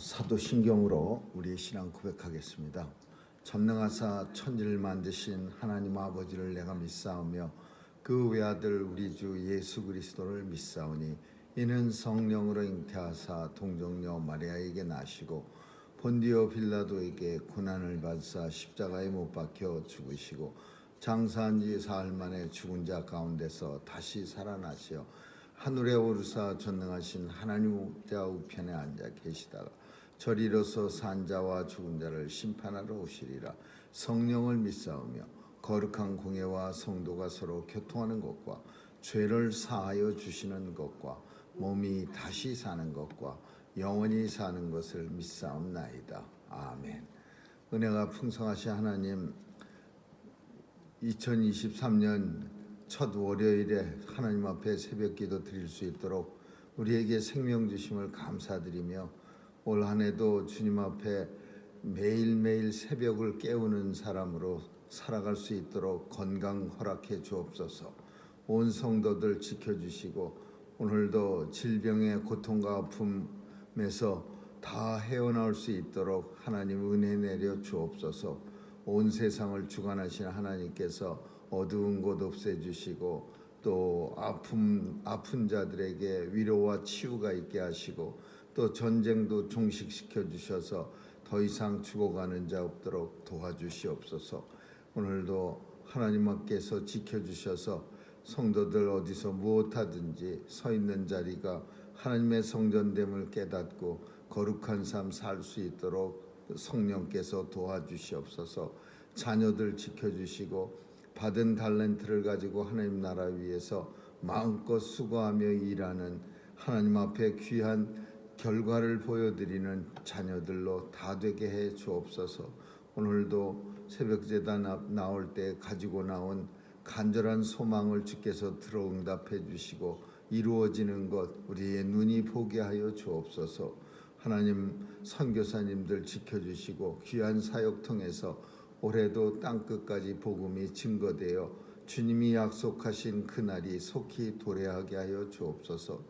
사도신경으로 우리 신앙 고백하겠습니다. 전능하사 천지를 만드신 하나님 아버지를 내가 믿사오며 그 외아들 우리 주 예수 그리스도를 믿사오니 이는 성령으로 잉태하사 동정녀 마리아에게 나시고 본디오 빌라도에게 고난을 받으사 십자가에 못 박혀 죽으시고 장사한 지 사흘 만에 죽은 자 가운데서 다시 살아나시어 하늘에 오르사 전능하신 하나님 우편에 앉아 계시다가 저리로서 산 자와 죽은 자를 심판하러 오시리라. 성령을 믿사오며 거룩한 공예와 성도가 서로 교통하는 것과 죄를 사하여 주시는 것과 몸이 다시 사는 것과 영원히 사는 것을 믿사옵나이다. 아멘. 은혜가 풍성하신 하나님, 2023년 첫 월요일에 하나님 앞에 새벽기도 드릴 수 있도록 우리에게 생명 주심을 감사드리며 올 한 해도 주님 앞에 매일매일 새벽을 깨우는 사람으로 살아갈 수 있도록 건강 허락해 주옵소서. 온 성도들 지켜주시고 오늘도 질병의 고통과 아픔에서 다 헤어나올 수 있도록 하나님 은혜 내려 주옵소서. 온 세상을 주관하신 하나님께서 어두운 곳 없애주시고 또 아픈 자들에게 위로와 치유가 있게 하시고 또 전쟁도 종식시켜 주셔서 더 이상 죽어가는 자 없도록 도와주시옵소서. 오늘도 하나님 앞께서 지켜주셔서 성도들 어디서 무엇하든지 서 있는 자리가 하나님의 성전됨을 깨닫고 거룩한 삶 살 수 있도록 성령께서 도와주시옵소서. 자녀들 지켜주시고 받은 달란트를 가지고 하나님 나라 위해서 마음껏 수고하며 일하는 하나님 앞에 귀한 결과를 보여드리는 자녀들로 다 되게 해 주옵소서. 오늘도 새벽제단 나올 때 가지고 나온 간절한 소망을 주께서 들어응답해 주시고 이루어지는 것 우리의 눈이 보게 하여 주옵소서. 하나님 선교사님들 지켜주시고 귀한 사역 통해서 올해도 땅끝까지 복음이 증거되어 주님이 약속하신 그날이 속히 도래하게 하여 주옵소서.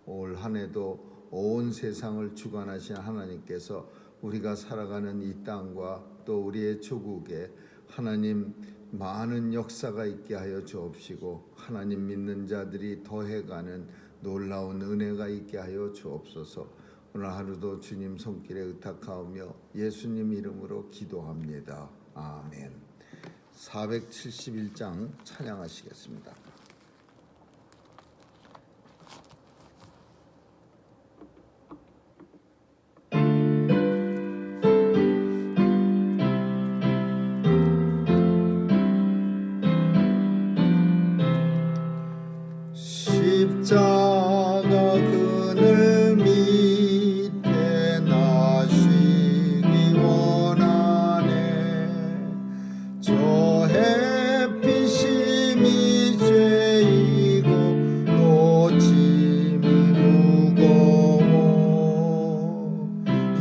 올 한 해도 온 세상을 주관하신 하나님께서 우리가 살아가는 이 땅과 또 우리의 조국에 하나님 많은 역사가 있게 하여 주옵시고 하나님 믿는 자들이 더해가는 놀라운 은혜가 있게 하여 주옵소서. 오늘 하루도 주님 손길에 의탁하오며 예수님 이름으로 기도합니다. 아멘. 471장 찬양하시겠습니다. 십자가 그늘 밑에 나시기 원하네. 저 햇빛이 미죄이고 또 짐이 무거워.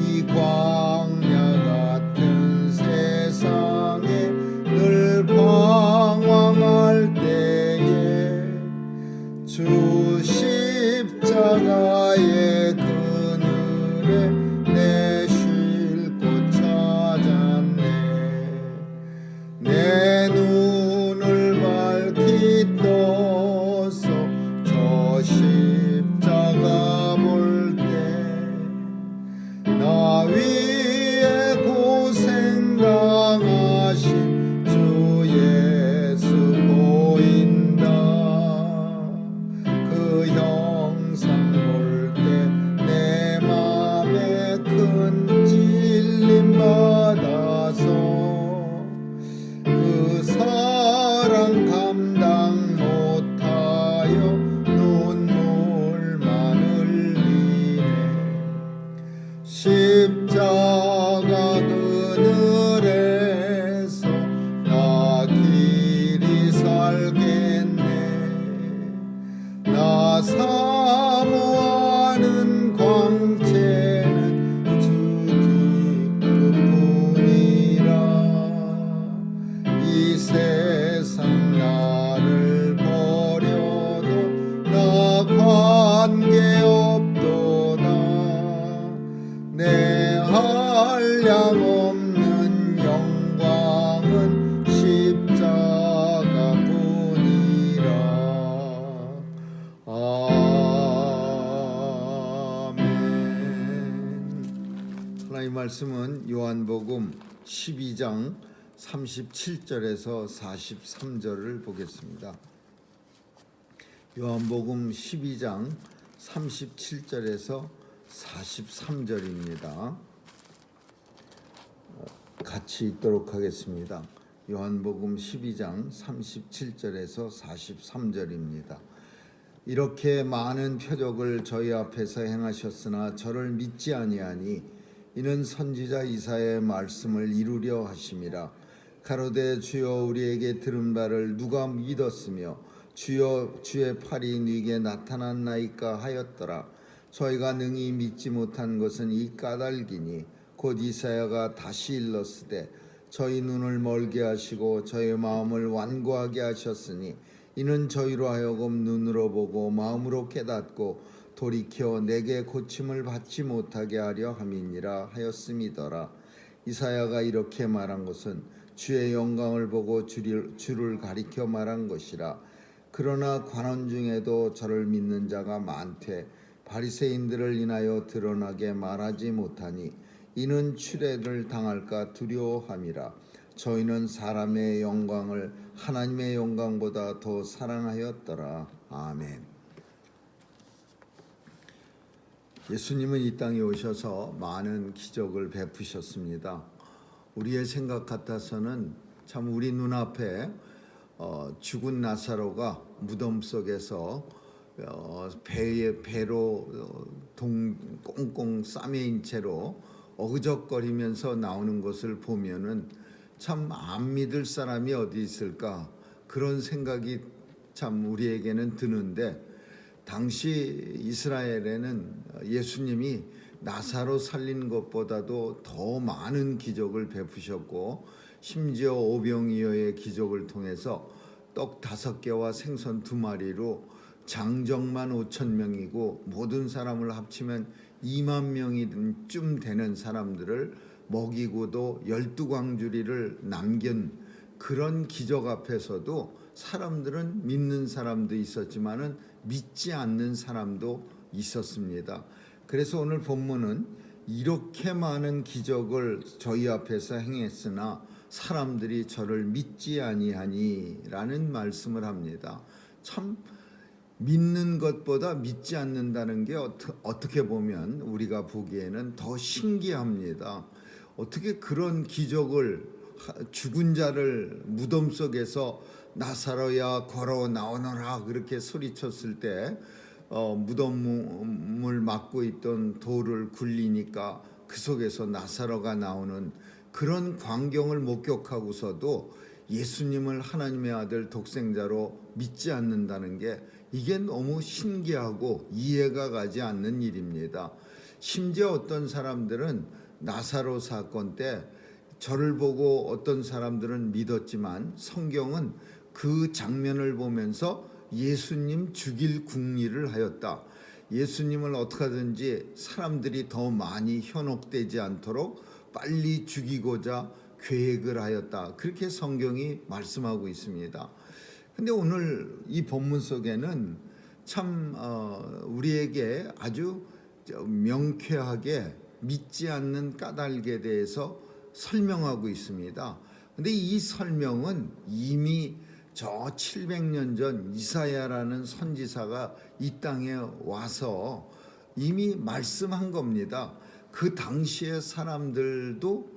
이 광야 같은 세상에 늘 방황할 때에 주 십자가의 그늘에 내 쉴 곳 찾았네. 내 눈을 밝히 떠서 저 십자가 볼 때 나 위에 고생 당하신 주 예수 보인다. 그 형상 볼 때 내 맘에 큰 찔림 받아서 그 사랑 감당 못하여 눈물만 흘리네. 십자가 그늘에서 나 길이 살겠네. 나 사모하는 광채는 주 기쁨뿐이라. 이 세상 나를 버려도 나 관계없도다. 내 하나님 말씀은 요한복음 12장 37절에서 43절을 보겠습니다. 요한복음 12장 37절에서 43절입니다. 같이 읽도록 하겠습니다. 요한복음 12장 37절에서 43절입니다. 이렇게 많은 표적을 저희 앞에서 행하셨으나 저를 믿지 아니하니 이는 선지자 이사야의 말씀을 이루려 하심이라. 가로되 주여 우리에게 들은 바를 누가 믿었으며 주여 주의 팔이 네게 나타났나이까 하였더라. 저희가 능히 믿지 못한 것은 이 까닭이니 곧 이사야가 다시 일렀으되 저희 눈을 멀게 하시고 저희 마음을 완고하게 하셨으니 이는 저희로 하여금 눈으로 보고 마음으로 깨닫고 돌이켜 내게 고침을 받지 못하게 하려 함이니라 하였음이더라. 이사야가 이렇게 말한 것은 주의 영광을 보고 주를 가리켜 말한 것이라. 그러나 관원 중에도 저를 믿는 자가 많되 바리새인들을 인하여 드러나게 말하지 못하니 이는 추례를 당할까 두려워함이라. 저희는 사람의 영광을 하나님의 영광보다 더 사랑하였더라. 아멘. 예수님은 이 땅에 오셔서 많은 기적을 베푸셨습니다. 우리의 생각 같아서는 참 우리 눈앞에 죽은 나사로가 무덤 속에서 배로 꽁꽁 싸매인 채로 어그적거리면서 나오는 것을 보면은 참 안 믿을 사람이 어디 있을까, 그런 생각이 참 우리에게는 드는데, 당시 이스라엘에는 예수님이 나사로 살린 것보다도 더 많은 기적을 베푸셨고 심지어 오병이어의 기적을 통해서 떡 5개와 생선 2마리로 장정만 5,000명이고 모든 사람을 합치면 2만 명이쯤 되는 사람들을 먹이고도 12광주리를 남긴 그런 기적 앞에서도 사람들은 믿는 사람도 있었지만은 믿지 않는 사람도 있었습니다. 그래서 오늘 본문은 이렇게 많은 기적을 저희 앞에서 행했으나 사람들이 저를 믿지 아니하니라는 말씀을 합니다. 참 믿는 것보다 믿지 않는다는 게 어떻게 보면 우리가 보기에는 더 신기합니다. 어떻게 그런 기적을, 죽은 자를 무덤 속에서 나사로야 걸어 나오너라 그렇게 소리쳤을 때 무덤을 막고 있던 돌을 굴리니까 그 속에서 나사로가 나오는 그런 광경을 목격하고서도 예수님을 하나님의 아들 독생자로 믿지 않는다는 게 이게 너무 신기하고 이해가 가지 않는 일입니다. 심지어 어떤 사람들은 나사로 사건 때 저를 보고 어떤 사람들은 믿었지만 성경은 그 장면을 보면서 예수님 죽일 궁리를 하였다. 예수님을 어떻게 하든지 사람들이 더 많이 현혹되지 않도록 빨리 죽이고자 계획을 하였다. 그렇게 성경이 말씀하고 있습니다. 근데 오늘 이 본문 속에는 참 우리에게 아주 명쾌하게 믿지 않는 까닭에 대해서 설명하고 있습니다. 근데 이 설명은 이미 저 700년 전 이사야라는 선지자가 이 땅에 와서 이미 말씀한 겁니다. 그 당시의 사람들도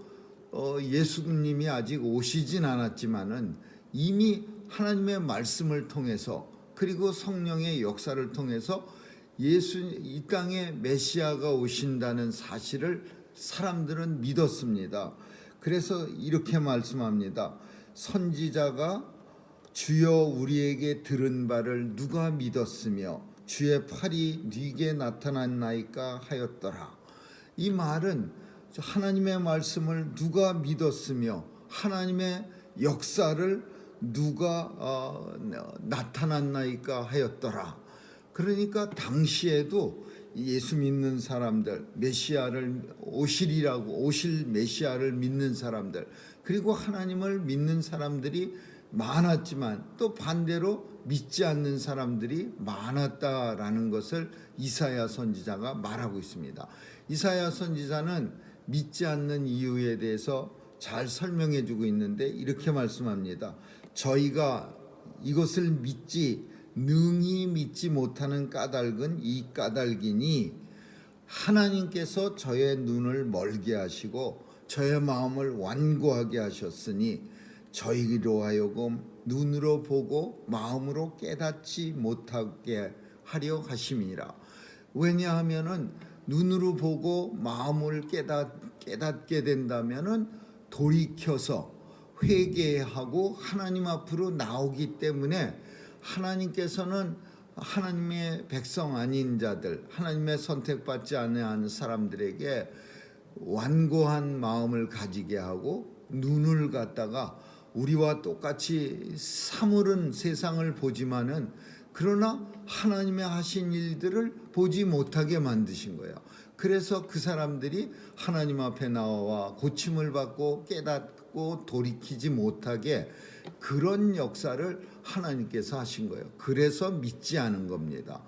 예수님이 아직 오시진 않았지만은 이미 하나님의 말씀을 통해서 그리고 성령의 역사를 통해서 이 땅에 메시아가 오신다는 사실을 사람들은 믿었습니다. 그래서 이렇게 말씀합니다. 선지자가 주여 우리에게 들은 바를 누가 믿었으며 주의 팔이 네게 나타났나이까 하였더라. 이 말은 하나님의 말씀을 누가 믿었으며 하나님의 역사를 누가 나타났나이까 하였더라. 그러니까 당시에도 예수 믿는 사람들, 메시아를 오실 메시아를 믿는 사람들, 그리고 하나님을 믿는 사람들이 많았지만 또 반대로 믿지 않는 사람들이 많았다라는 것을 이사야 선지자가 말하고 있습니다. 이사야 선지자는 믿지 않는 이유에 대해서 잘 설명해 주고 있는데 이렇게 말씀합니다. 저희가 이것을 능히 믿지 못하는 까닭은 이 까닭이니 하나님께서 저의 눈을 멀게 하시고 저의 마음을 완고하게 하셨으니 저희로 하여금 눈으로 보고 마음으로 깨닫지 못하게 하려 하심이라. 왜냐하면은 눈으로 보고 마음을 깨닫게 된다면은 돌이켜서 회개하고 하나님 앞으로 나오기 때문에 하나님께서는 하나님의 백성 아닌 자들, 하나님의 선택받지 않은 사람들에게 완고한 마음을 가지게 하고 눈을 갖다가 우리와 똑같이 사물은 세상을 보지만은 그러나 하나님의 하신 일들을 보지 못하게 만드신 거예요. 그래서 그 사람들이 하나님 앞에 나와 고침을 받고 깨닫고 돌이키지 못하게 그런 역사를 하나님께서 하신 거예요. 그래서 믿지 않은 겁니다.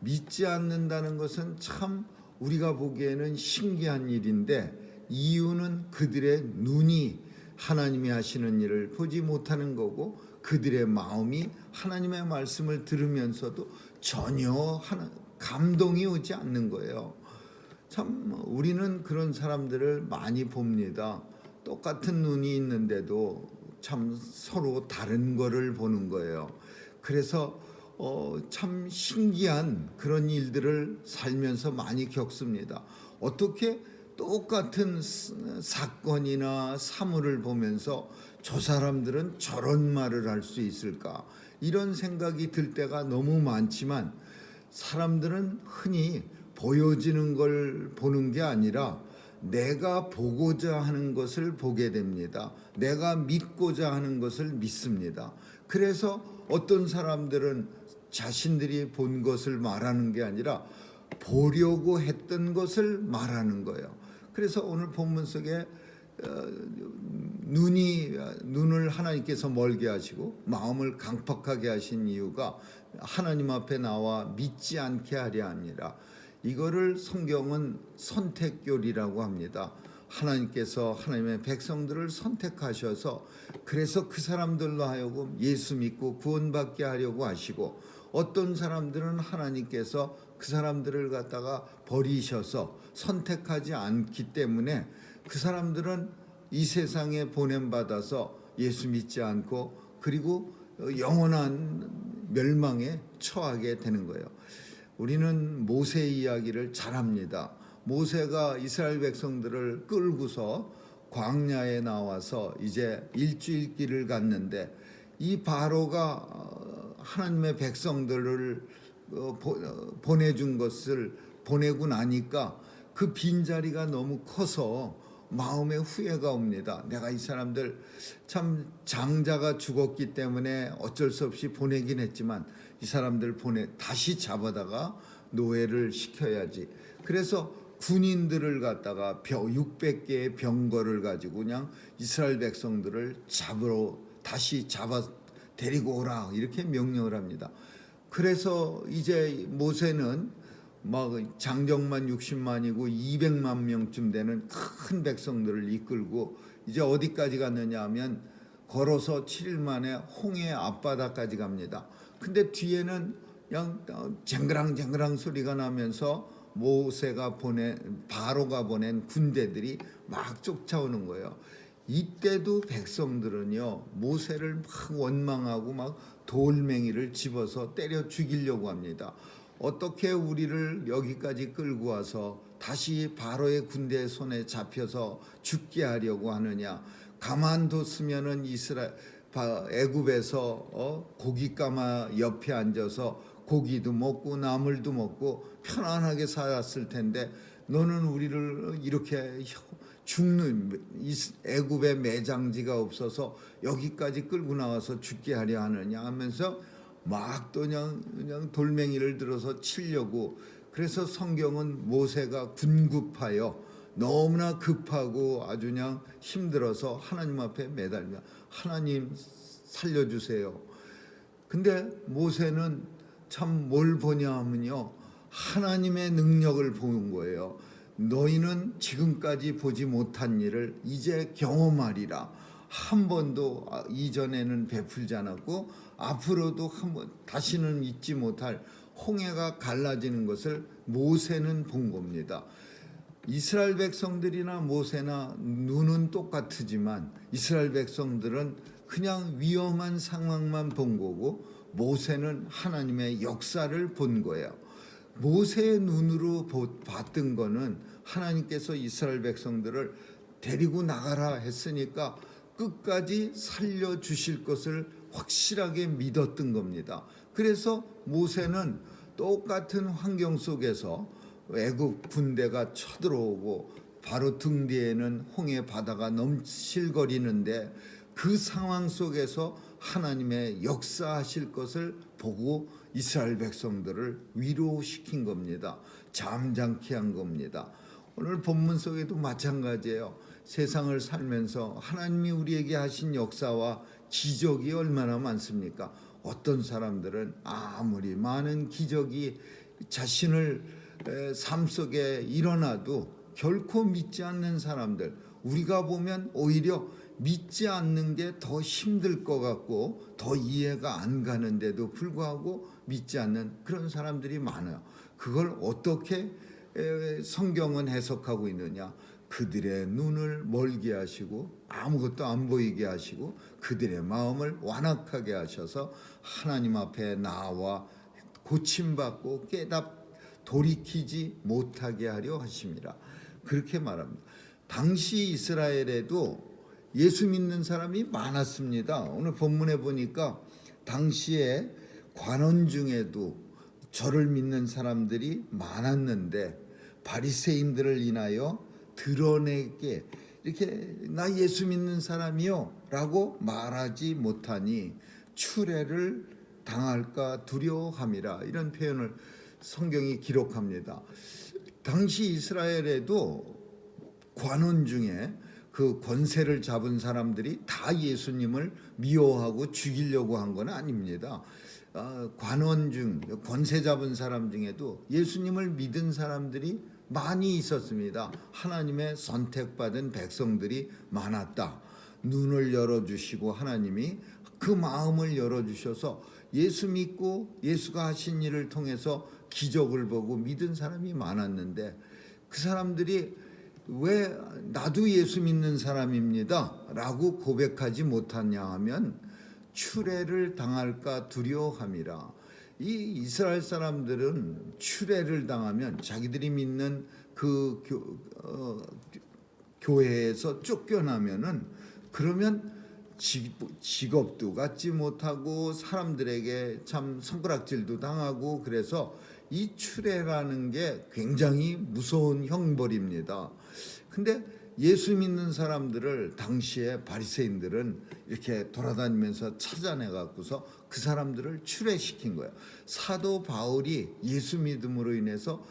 믿지 않는다는 것은 참 우리가 보기에는 신기한 일인데 이유는 그들의 눈이 하나님이 하시는 일을 보지 못하는 거고 그들의 마음이 하나님의 말씀을 들으면서도 전혀 감동이 오지 않는 거예요. 참 우리는 그런 사람들을 많이 봅니다. 똑같은 눈이 있는데도 참 서로 다른 거를 보는 거예요. 그래서 참 신기한 그런 일들을 살면서 많이 겪습니다. 어떻게 똑같은 사건이나 사물을 보면서 저 사람들은 저런 말을 할 수 있을까? 이런 생각이 들 때가 너무 많지만 사람들은 흔히 보여지는 걸 보는 게 아니라 내가 보고자 하는 것을 보게 됩니다. 내가 믿고자 하는 것을 믿습니다. 그래서 어떤 사람들은 자신들이 본 것을 말하는 게 아니라 보려고 했던 것을 말하는 거예요. 그래서 오늘 본문 속에 눈을 하나님께서 멀게 하시고 마음을 강팍하게 하신 이유가 하나님 앞에 나와 믿지 않게 하려 합니다. 이거를 성경은 선택교리라고 합니다. 하나님께서 하나님의 백성들을 선택하셔서 그래서 그 사람들로 하여금 예수 믿고 구원받게 하려고 하시고 어떤 사람들은 하나님께서 그 사람들을 갖다가 버리셔서 선택하지 않기 때문에 그 사람들은 이 세상에 보냄받아서 예수 믿지 않고 그리고 영원한 멸망에 처하게 되는 거예요. 우리는 모세 이야기를 잘 합니다. 모세가 이스라엘 백성들을 끌고서 광야에 나와서 이제 일주일 길을 갔는데 이 바로가 하나님의 백성들을 보내준 것을 보내고 나니까 그 빈자리가 너무 커서 마음에 후회가 옵니다. 내가 이 사람들 참 장자가 죽었기 때문에 어쩔 수 없이 보내긴 했지만 이 사람들 다시 잡아다가 노예를 시켜야지. 그래서 군인들을 갖다가 600개의 병거를 가지고 그냥 이스라엘 백성들을 다시 잡아 데리고 오라 이렇게 명령을 합니다. 그래서 이제 모세는 막 장정만 60만이고 200만 명쯤 되는 큰 백성들을 이끌고 이제 어디까지 갔느냐 하면 걸어서 7일 만에 홍해 앞바다까지 갑니다. 근데 뒤에는 그냥 쟁그랑 소리가 나면서 바로가 보낸 군대들이 막 쫓아오는 거예요. 이때도 백성들은요 모세를 막 원망하고 막 돌멩이를 집어서 때려 죽이려고 합니다. 어떻게 우리를 여기까지 끌고 와서 다시 바로의 군대 손에 잡혀서 죽게 하려고 하느냐. 가만뒀으면은 애굽에서 고깃가마 옆에 앉아서 고기도 먹고 나물도 먹고 편안하게 살았을 텐데 너는 우리를 이렇게 죽는 애굽에 매장지가 없어서 여기까지 끌고 나와서 죽게 하려 하느냐 하면서 막 또 그냥 돌멩이를 들어서 치려고. 그래서 성경은 모세가 군급하여 너무나 급하고 아주 그냥 힘들어서 하나님 앞에 매달며 하나님 살려주세요. 근데 모세는 참 뭘 보냐 하면요 하나님의 능력을 보는 거예요. 너희는 지금까지 보지 못한 일을 이제 경험하리라. 한 번도 이전에는 베풀지 않았고 앞으로도 다시는 잊지 못할 홍해가 갈라지는 것을 모세는 본 겁니다. 이스라엘 백성들이나 모세나 눈은 똑같지만 이스라엘 백성들은 그냥 위험한 상황만 본 거고 모세는 하나님의 역사를 본 거예요. 모세의 눈으로 봤던 거는 하나님께서 이스라엘 백성들을 데리고 나가라 했으니까 끝까지 살려주실 것을 확실하게 믿었던 겁니다. 그래서 모세는 똑같은 환경 속에서 애국 군대가 쳐들어오고 바로 등 뒤에는 홍해 바다가 넘실거리는데 그 상황 속에서 하나님의 역사하실 것을 보고 이스라엘 백성들을 위로시킨 겁니다. 잠잠케 한 겁니다. 오늘 본문 속에도 마찬가지예요. 세상을 살면서 하나님이 우리에게 하신 역사와 기적이 얼마나 많습니까? 어떤 사람들은 아무리 많은 기적이 자신을 삶 속에 일어나도 결코 믿지 않는 사람들, 우리가 보면 오히려 믿지 않는 게 더 힘들 것 같고 더 이해가 안 가는데도 불구하고 믿지 않는 그런 사람들이 많아요. 그걸 어떻게 성경은 해석하고 있느냐? 그들의 눈을 멀게 하시고 아무것도 안 보이게 하시고 그들의 마음을 완악하게 하셔서 하나님 앞에 나와 고침받고 돌이키지 못하게 하려 하심이라. 그렇게 말합니다. 당시 이스라엘에도 예수 믿는 사람이 많았습니다. 오늘 본문에 보니까 당시에 관원 중에도 저를 믿는 사람들이 많았는데 바리새인들을 인하여 드러내게 이렇게 나 예수 믿는 사람이요 라고 말하지 못하니 추례를 당할까 두려워함이라. 이런 표현을 성경이 기록합니다. 당시 이스라엘에도 관원 중에 그 권세를 잡은 사람들이 다 예수님을 미워하고 죽이려고 한 건 아닙니다. 관원 중 권세 잡은 사람 중에도 예수님을 믿은 사람들이 많이 있었습니다. 하나님의 선택받은 백성들이 많았다. 눈을 열어주시고 하나님이 그 마음을 열어주셔서 예수 믿고 예수가 하신 일을 통해서 기적을 보고 믿은 사람이 많았는데 그 사람들이 왜 나도 예수 믿는 사람입니다 라고 고백하지 못하냐 하면 추례를 당할까 두려워함이라. 이 이스라엘 사람들은 추례를 당하면 자기들이 믿는 그 교회에서 쫓겨나면은 그러면 직업도 갖지 못하고 사람들에게 참 손가락질도 당하고 그래서 이 추례라는 게 굉장히 무서운 형벌입니다. 근데 예수 믿는 사람들을 당시에 바리새인들은 이렇게 돌아다니면서 찾아내 갖고서 그 사람들을 추례시킨 거예요. 사도 바울이 예수 믿음으로 인해서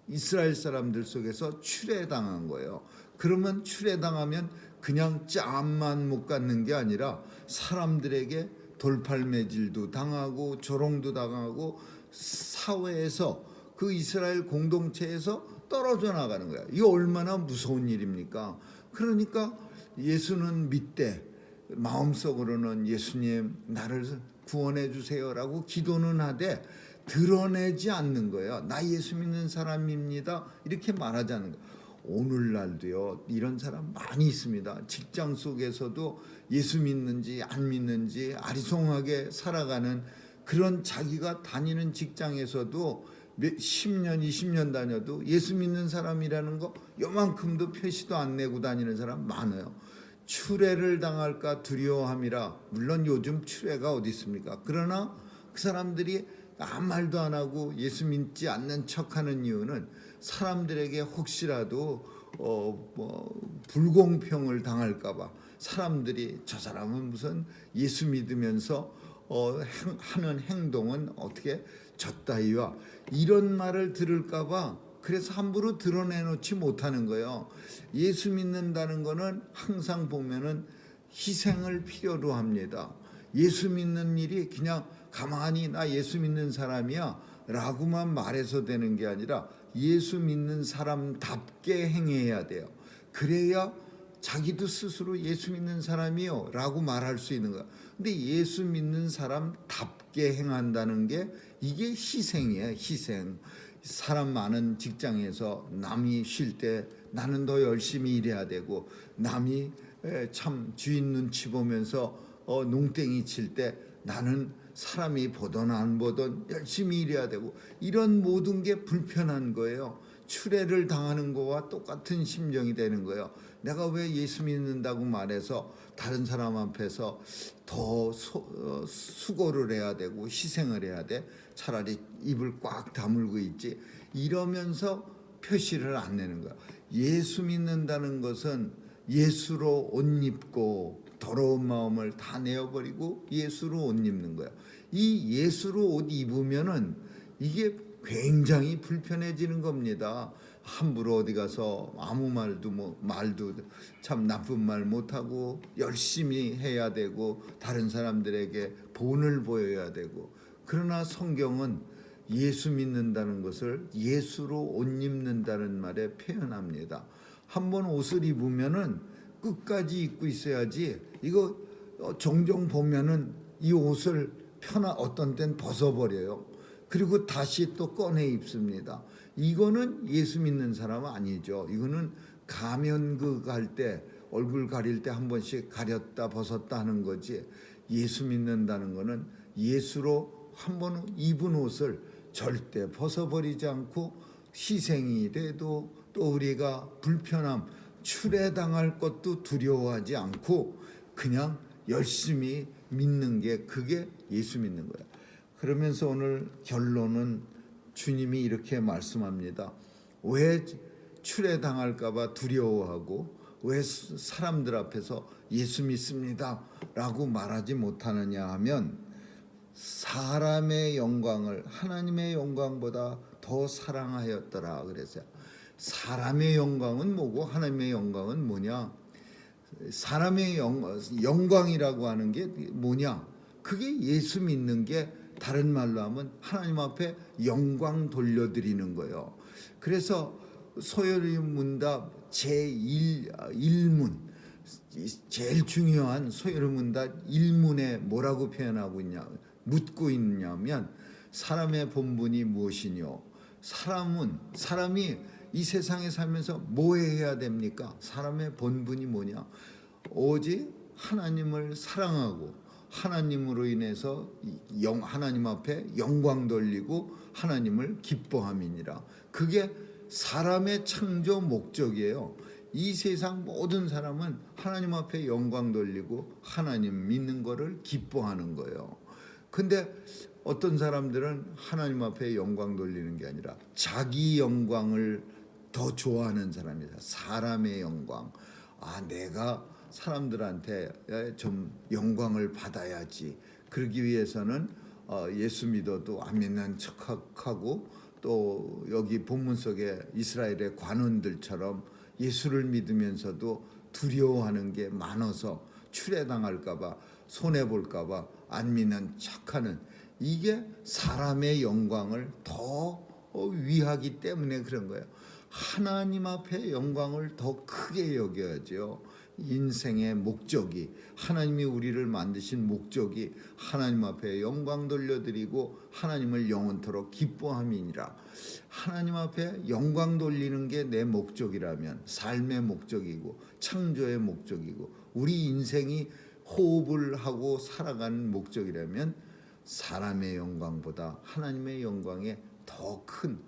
이스라엘 사람들 속에서 추례당한 거예요. 그러면 추례당하면 그냥 짬만 못 갖는 게 아니라 사람들에게 돌팔매질도 당하고 조롱도 당하고 사회에서 그 이스라엘 공동체에서 떨어져 나가는 거야. 이거 얼마나 무서운 일입니까? 그러니까 예수는 믿되 마음속으로는 예수님 나를 구원해 주세요라고 기도는 하되 드러내지 않는 거예요. 나 예수 믿는 사람입니다. 이렇게 말하자는 거예요. 오늘날도요 이런 사람 많이 있습니다. 직장 속에서도 예수 믿는지 안 믿는지 아리송하게 살아가는 그런 자기가 다니는 직장에서도 10년 20년 다녀도 예수 믿는 사람이라는 거 요만큼도 표시도 안 내고 다니는 사람 많아요. 추례를 당할까 두려워함이라. 물론 요즘 추례가 어디 있습니까? 그러나 그 사람들이 아무 말도 안 하고 예수 믿지 않는 척하는 이유는 사람들에게 혹시라도 불공평을 당할까봐 사람들이 저 사람은 무슨 예수 믿으면서 하는 행동은 어떻게 졌다이와 이런 말을 들을까봐 그래서 함부로 드러내놓지 못하는 거예요. 예수 믿는다는 거는 항상 보면은 희생을 필요로 합니다. 예수 믿는 일이 그냥 가만히 나 예수 믿는 사람이야 라고만 말해서 되는 게 아니라 예수 믿는 사람답게 행해야 돼요. 그래야 자기도 스스로 예수 믿는 사람이요 라고 말할 수 있는 거야. 근데 예수 믿는 사람답게 행한다는 게 이게 희생이에요. 희생. 사람 많은 직장에서 남이 쉴 때 나는 더 열심히 일해야 되고, 남이 참 주인 눈치 보면서 농땡이 칠 때 나는 사람이 보든 안 보든 열심히 일해야 되고, 이런 모든 게 불편한 거예요. 추례를 당하는 거와 똑같은 심정이 되는 거예요. 내가 왜 예수 믿는다고 말해서 다른 사람 앞에서 더 수고를 해야 되고 희생을 해야 돼? 차라리 입을 꽉 다물고 있지. 이러면서 표시를 안 내는 거야. 예수 믿는다는 것은 예수로 옷 입고 더러운 마음을 다 내어버리고 예수로 옷 입는 거야. 이 예수로 옷 입으면은 이게 굉장히 불편해지는 겁니다. 함부로 어디 가서 아무 말도 참 나쁜 말 못하고 열심히 해야 되고 다른 사람들에게 본을 보여야 되고. 그러나 성경은 예수 믿는다는 것을 예수로 옷 입는다는 말에 표현합니다. 한번 옷을 입으면은 끝까지 입고 있어야지. 이거 종종 보면은 이 옷을 어떤 땐 벗어버려요. 그리고 다시 또 꺼내 입습니다. 이거는 예수 믿는 사람은 아니죠. 이거는 가면극 할 때 얼굴 가릴 때 한 번씩 가렸다 벗었다 하는 거지. 예수 믿는다는 거는 예수로 한 번 입은 옷을 절대 벗어버리지 않고, 희생이 돼도 또 우리가 불편함 추례당할 것도 두려워하지 않고 그냥 열심히 믿는 게, 그게 예수 믿는 거야. 그러면서 오늘 결론은 주님이 이렇게 말씀합니다. 왜 추례당할까 봐 두려워하고 왜 사람들 앞에서 예수 믿습니다 라고 말하지 못하느냐 하면, 사람의 영광을 하나님의 영광보다 더 사랑하였더라 그랬어요. 사람의 영광은 뭐고 하나님의 영광은 뭐냐? 사람의 영광이라고 하는 게 뭐냐? 그게 예수 믿는 게, 다른 말로 하면 하나님 앞에 영광 돌려드리는 거예요. 그래서 소요리 문답 제1문, 제일 중요한 소요리 문답 1문에 뭐라고 표현하고 있냐, 묻고 있냐면, 사람의 본분이 무엇이뇨? 사람이 이 세상에 살면서 뭐 해야 됩니까? 사람의 본분이 뭐냐? 오직 하나님을 사랑하고 하나님으로 인해서 하나님 앞에 영광 돌리고 하나님을 기뻐함이니라. 그게 사람의 창조 목적이에요. 이 세상 모든 사람은 하나님 앞에 영광 돌리고 하나님 믿는 거를 기뻐하는 거예요. 근데 어떤 사람들은 하나님 앞에 영광 돌리는 게 아니라 자기 영광을 더 좋아하는 사람이다. 사람의 영광. 내가 사람들한테 좀 영광을 받아야지. 그러기 위해서는 예수 믿어도 안 믿는 척하고, 또 여기 본문 속에 이스라엘의 관원들처럼 예수를 믿으면서도 두려워하는 게 많아서 추례당할까 봐, 손해볼까 봐 안 믿는 척하는, 이게 사람의 영광을 더 위하기 때문에 그런 거예요. 하나님 앞에 영광을 더 크게 여겨야죠. 인생의 목적이, 하나님이 우리를 만드신 목적이 하나님 앞에 영광 돌려드리고 하나님을 영원토록 기뻐함이니라. 하나님 앞에 영광 돌리는 게 내 목적이라면, 삶의 목적이고 창조의 목적이고 우리 인생이 호흡을 하고 살아가는 목적이라면, 사람의 영광보다 하나님의 영광에 더 큰,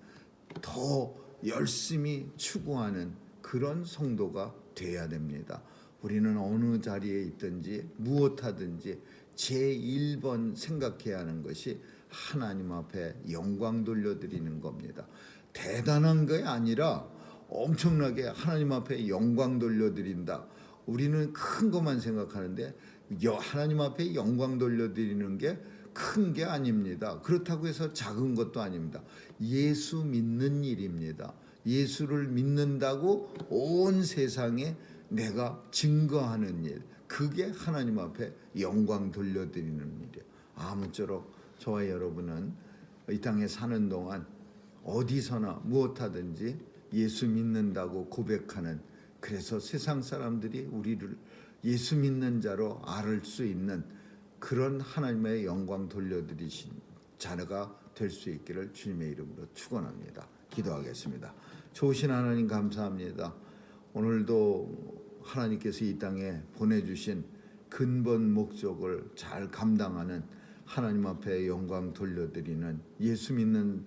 더 열심히 추구하는 그런 성도가 돼야 됩니다. 우리는 어느 자리에 있든지 무엇하든지 제1번 생각해야 하는 것이 하나님 앞에 영광 돌려드리는 겁니다. 대단한 게 아니라 엄청나게 하나님 앞에 영광 돌려드린다. 우리는 큰 것만 생각하는데 하나님 앞에 영광 돌려드리는 게 큰 게 아닙니다. 그렇다고 해서 작은 것도 아닙니다. 예수 믿는 일입니다. 예수를 믿는다고 온 세상에 내가 증거하는 일, 그게 하나님 앞에 영광 돌려드리는 일이에요. 아무쪼록 저와 여러분은 이 땅에 사는 동안 어디서나 무엇하든지 예수 믿는다고 고백하는, 그래서 세상 사람들이 우리를 예수 믿는 자로 알 수 있는 그런 하나님의 영광 돌려드리신 자녀가 될 수 있기를 주님의 이름으로 축원합니다. 기도하겠습니다. 좋으신 하나님 감사합니다. 오늘도 하나님께서 이 땅에 보내주신 근본 목적을 잘 감당하는, 하나님 앞에 영광 돌려드리는 예수 믿는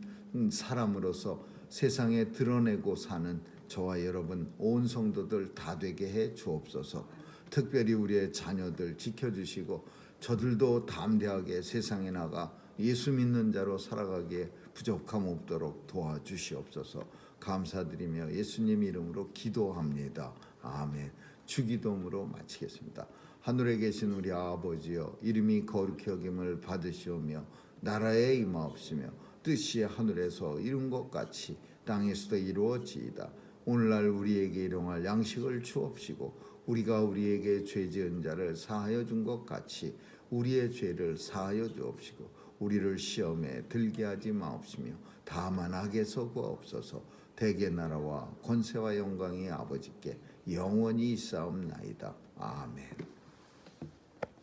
사람으로서 세상에 드러내고 사는 저와 여러분 온 성도들 다 되게 해 주옵소서. 특별히 우리의 자녀들 지켜주시고 저들도 담대하게 세상에 나가 예수 믿는 자로 살아가기에 부족함 없도록 도와주시옵소서. 감사드리며 예수님 이름으로 기도합니다. 아멘. 주기도문으로 마치겠습니다. 하늘에 계신 우리 아버지여, 이름이 거룩히 여김을 받으시오며 나라에 임하옵시며 뜻이 하늘에서 이룬 것 같이 땅에서도 이루어지이다. 오늘날 우리에게 일용할 양식을 주옵시고 우리가 우리에게 죄 지은 자를 사하여 준 것 같이 우리의 죄를 사하여 주옵시고 우리를 시험에 들게 하지 마옵시며 다만 악에서 구하옵소서. 대개 나라와 권세와 영광이 아버지께 영원히 있사옵나이다. 아멘.